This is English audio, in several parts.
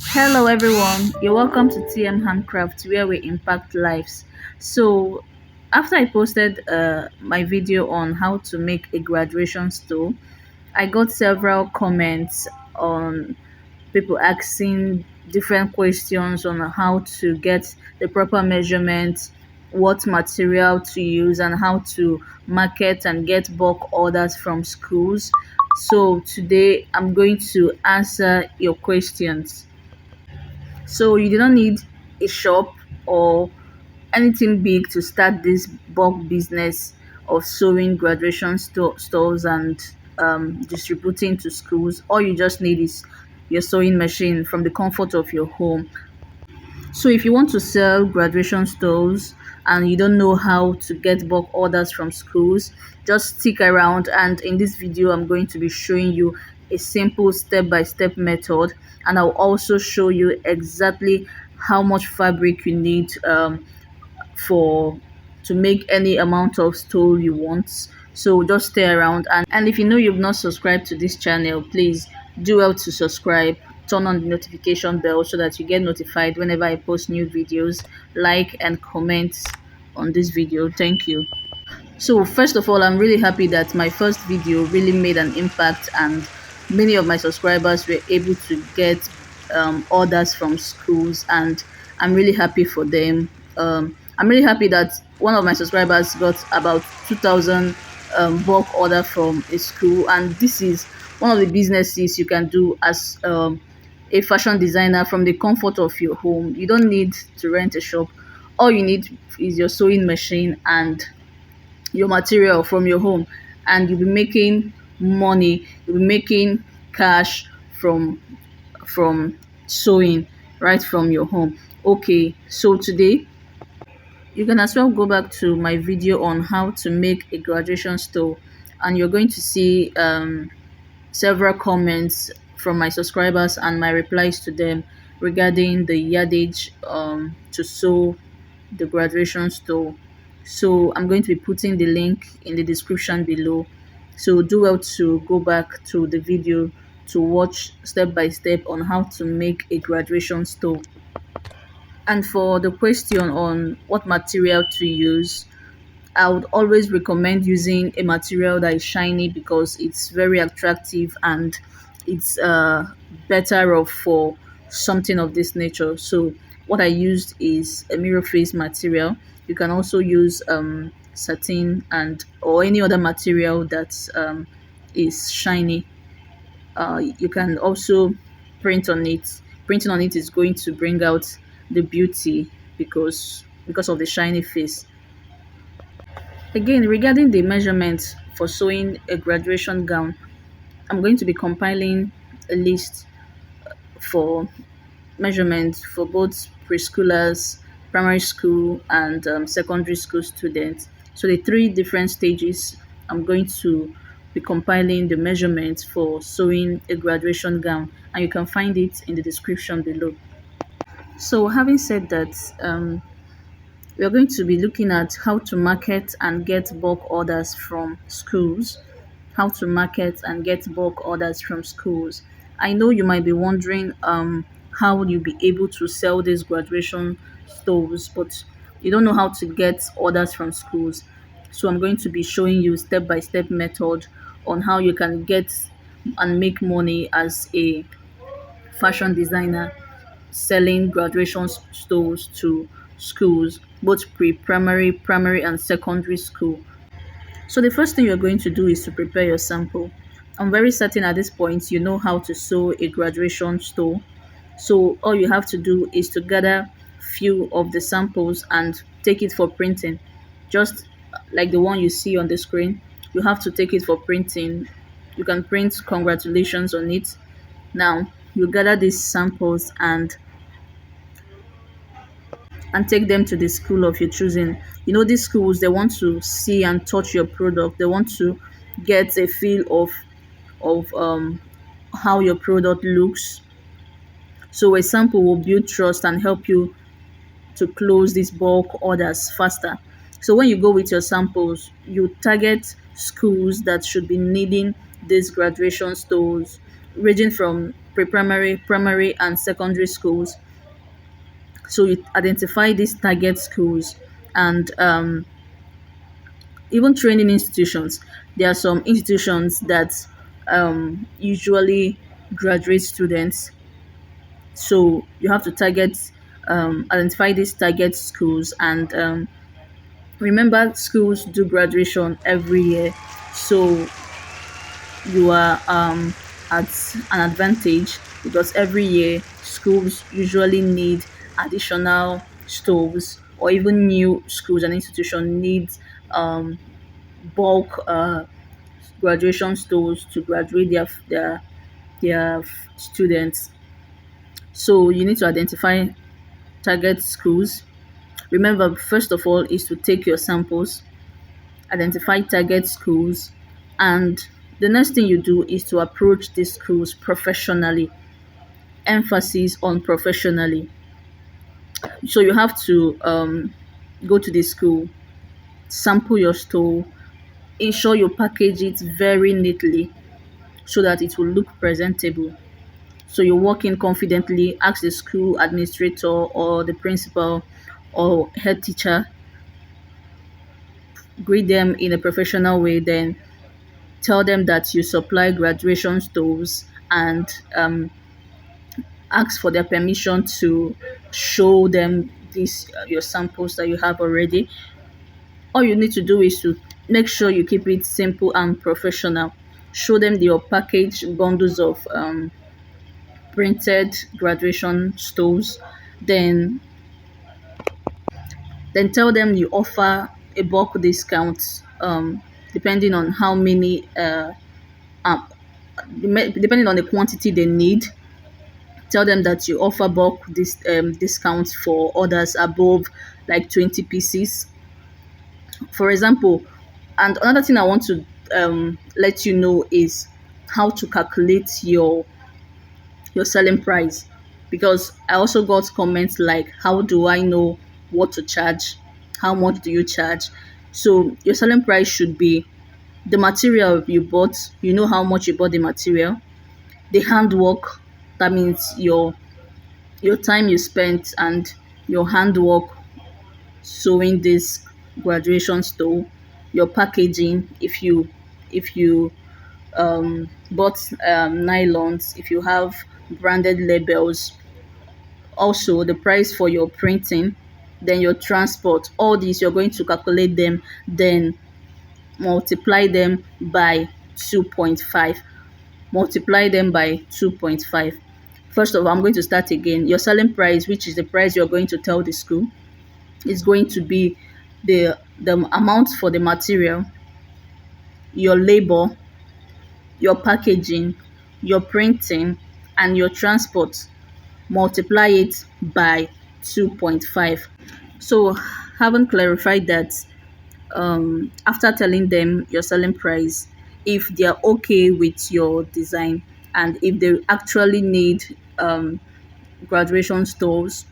Hello, everyone. You're welcome to TM Handcrafts, where we impact lives. So, after I posted my video on how to make a graduation stole, I got several comments on people asking different questions on how to get the proper measurements, what material to use, and how to market and get bulk orders from schools. So, today I'm going to answer your questions. So you do not need a shop or anything big to start this bulk business of sewing graduation stores and distributing to schools. All you just need is your sewing machine from the comfort of your home. So if you want to sell graduation stores and you don't know how to get bulk orders from schools, just stick around, and in this video I'm going to be showing you a simple step-by-step method, and I'll also show you exactly how much fabric you need for to make any amount of stole you want. So just stay around, and if you know you've not subscribed to this channel, please do well to subscribe, turn on the notification bell so that you get notified whenever I post new videos. Like and comment on this video. Thank you. So first of all, I'm really happy that my first video really made an impact, and many of my subscribers were able to get orders from schools, and I'm really happy for them. I'm really happy that one of my subscribers got about 2,000 bulk order from a school, and this is one of the businesses you can do as a fashion designer from the comfort of your home. You don't need to rent a shop. All you need is your sewing machine and your material from your home, and you'll be making money, you'll be making cash from sewing right from your home. Okay, so today you can as well go back to my video on how to make a graduation stole, and you're going to see several comments from my subscribers and my replies to them regarding the yardage to sew the graduation store. So I'm going to be putting the link in the description below. So do well to go back to the video to watch step by step on how to make a graduation store. And for the question on what material to use, I would always recommend using a material that is shiny because it's very attractive, and it's better off for something of this nature. So what I used is a mirror face material. You can also use satin and or any other material that is shiny. You can also print on it. Printing on it is going to bring out the beauty because of the shiny face. Again, regarding the measurements for sewing a graduation gown, I'm going to be compiling a list for measurements for both preschoolers, primary school, and secondary school students. So the three different stages, I'm going to be compiling the measurements for sewing a graduation gown, and you can find it in the description below. So having said that, we are going to be looking at how to market and get bulk orders from schools. How to market and get bulk orders from schools. I know you might be wondering how you'll be able to sell these graduation stoves, but you don't know how to get orders from schools. So I'm going to be showing you step by step method on how you can get and make money as a fashion designer selling graduation stoves to schools, both pre-primary, primary, and secondary school. So the first thing you're going to do is to prepare your sample. I'm very certain at this point you know how to sew a graduation stole. So all you have to do is to gather few of the samples and take it for printing. Just like the one you see on the screen, you have to take it for printing. You can print congratulations on it. Now you gather these samples and take them to the school of your choosing. You know, these schools, they want to see and touch your product. They want to get a feel of how your product looks. So a sample will build trust and help you to close these bulk orders faster. So when you go with your samples, you target schools that should be needing these graduation stores, ranging from pre-primary, primary, and secondary schools. So you identify these target schools, and even training institutions. There are some institutions that usually graduate students, so you have to identify these target schools, and remember, schools do graduation every year, so you are at an advantage because every year schools usually need additional stoves, or even new schools and institution needs um, bulk graduation stoves to graduate their students. So you need to identify target schools. Remember, first of all, is to take your samples, identify target schools, and the next thing you do is to approach these schools professionally. Emphasis on professionally. So you have to go to the school, sample your store, ensure you package it very neatly so that it will look presentable. So you walk in confidently, ask the school administrator or the principal or head teacher, greet them in a professional way, then tell them that you supply graduation stoves, and ask for their permission to show them these your samples that you have already. All you need to do is to make sure you keep it simple and professional. Show them your packaged bundles of printed graduation stoves, then tell them you offer a bulk discount, depending on how many um, depending on the quantity they need. Tell them that you offer bulk discounts for orders above like 20 pieces, for example. And another thing I want to let you know is how to calculate your selling price, because I also got comments like, how do I know what to charge? How much do you charge? So your selling price should be the material you bought, you know how much you bought the material, the handwork, that means your time you spent and your handwork sewing this graduation stole, your packaging, if you bought nylons, if you have branded labels, also the price for your printing, then your transport. All these you're going to calculate them, then multiply them by 2.5. Multiply them by 2.5. First of all, I'm going to start again. Your selling price, which is the price you're going to tell the school, is going to be the amount for the material, your labor, your packaging, your printing, and your transport. Multiply it by 2.5. So, having clarified that, after telling them your selling price, if they are okay with your design and if they actually need graduation stores,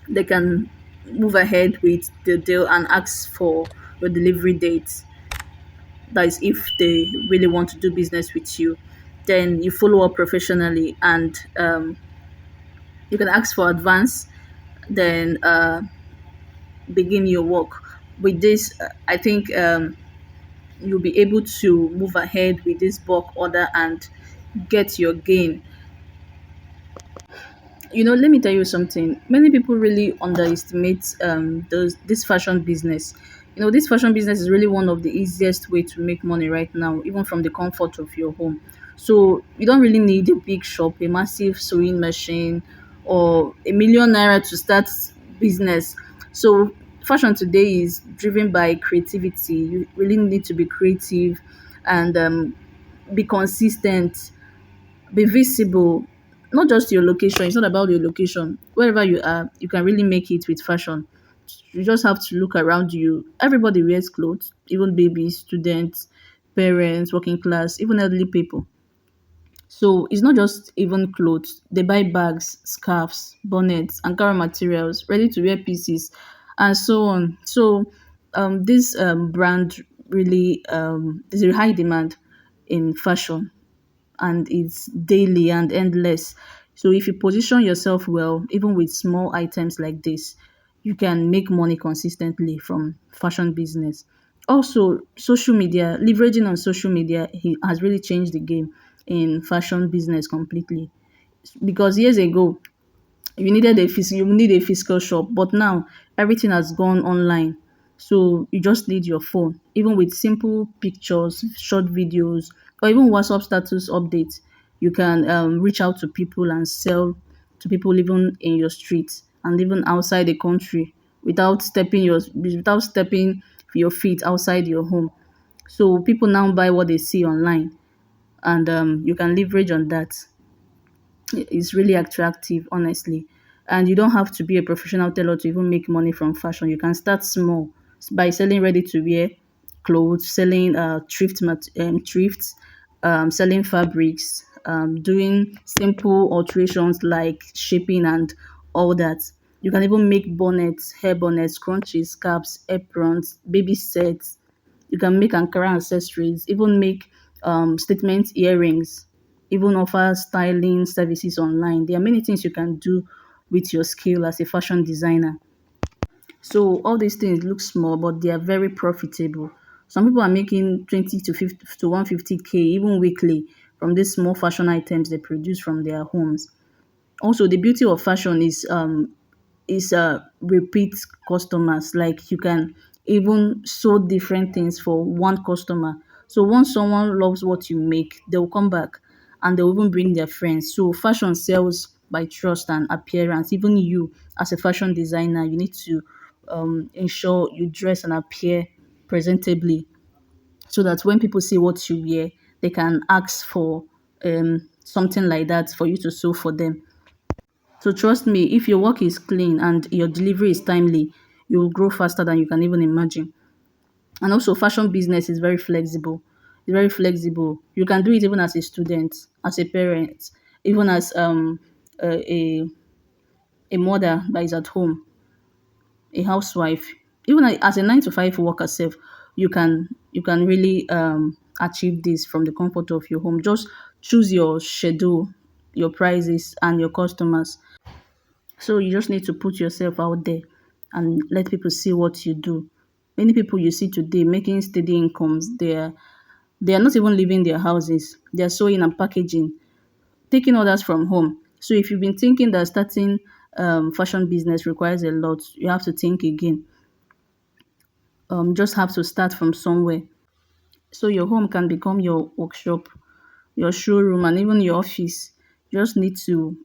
they can move ahead with the deal and ask for your delivery date. That is, if they really want to do business with you, then you follow up professionally, and you can ask for advance, then begin your work. With this, I think you'll be able to move ahead with this bulk order and get your gain. Let me tell you something. Many people really underestimate this fashion business. This fashion business is really one of the easiest way to make money right now, even from the comfort of your home. So you don't really need a big shop, a massive sewing machine, or a 1 million naira to start business. So fashion today is driven by creativity. You really need to be creative, and be consistent, be visible. Not just your location, it's not about your location. Wherever you are, you can really make it with fashion. You just have to look around you. Everybody wears clothes, even babies, students, parents, working class, even elderly people. So it's not just even clothes. They buy bags, scarves, bonnets, Ankara materials, ready to wear pieces, and so on. So this brand really, there's a high demand in fashion, and it's daily and endless. So if you position yourself well, even with small items like this, you can make money consistently from fashion business. Also, social media, leveraging on social media has really changed the game in fashion business completely. Because years ago, you need a physical shop, but now everything has gone online. So you just need your phone, even with simple pictures, short videos, or even WhatsApp status updates. You can reach out to people and sell to people even in your street and even outside the country without stepping your feet outside your home. So people now buy what they see online, and you can leverage on that. It's really attractive, honestly. And you don't have to be a professional tailor to even make money from fashion. You can start small by selling ready to wear clothes, selling thrifts, selling fabrics, doing simple alterations like shaping and all that. You can even make bonnets, hair bonnets, scrunchies, caps, aprons, baby sets. You can make Ankara accessories, even make statement earrings, even offer styling services online. There are many things you can do with your skill as a fashion designer. So all these things look small, but they are very profitable. Some people are making 20 to 50 to 150K even weekly from these small fashion items they produce from their homes. Also, the beauty of fashion is repeat customers. Like you can even sew different things for one customer. So once someone loves what you make, they'll come back and they'll even bring their friends. So fashion sells by trust and appearance. Even you as a fashion designer, you need to ensure you dress and appear presentably so that when people see what you wear, they can ask for something like that for you to sew for them. So trust me, if your work is clean and your delivery is timely, you will grow faster than you can even imagine. And also, fashion business is very flexible. It's very flexible. You can do it even as a student, as a parent, even as a mother that is at home, a housewife, even as a 9 to 5 worker self. You can really achieve this from the comfort of your home. Just choose your schedule, your prices, and your customers. So you just need to put yourself out there and let people see what you do. Many people you see today making steady incomes, they are not even leaving their houses. They are sewing and packaging, taking orders from home. So if you've been thinking that starting fashion business requires a lot, you have to think again. Just have to start from somewhere. So your home can become your workshop, your showroom, and even your office. You just need to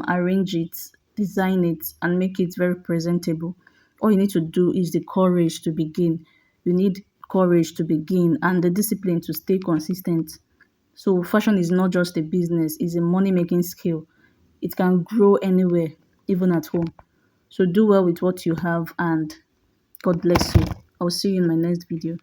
arrange it, design it, and make it very presentable. All you need to do is the courage to begin. You need courage to begin and the discipline to stay consistent. So, fashion is not just a business, it's a money making skill. It can grow anywhere, even at home. So, do well with what you have, and God bless you. I'll see you in my next video.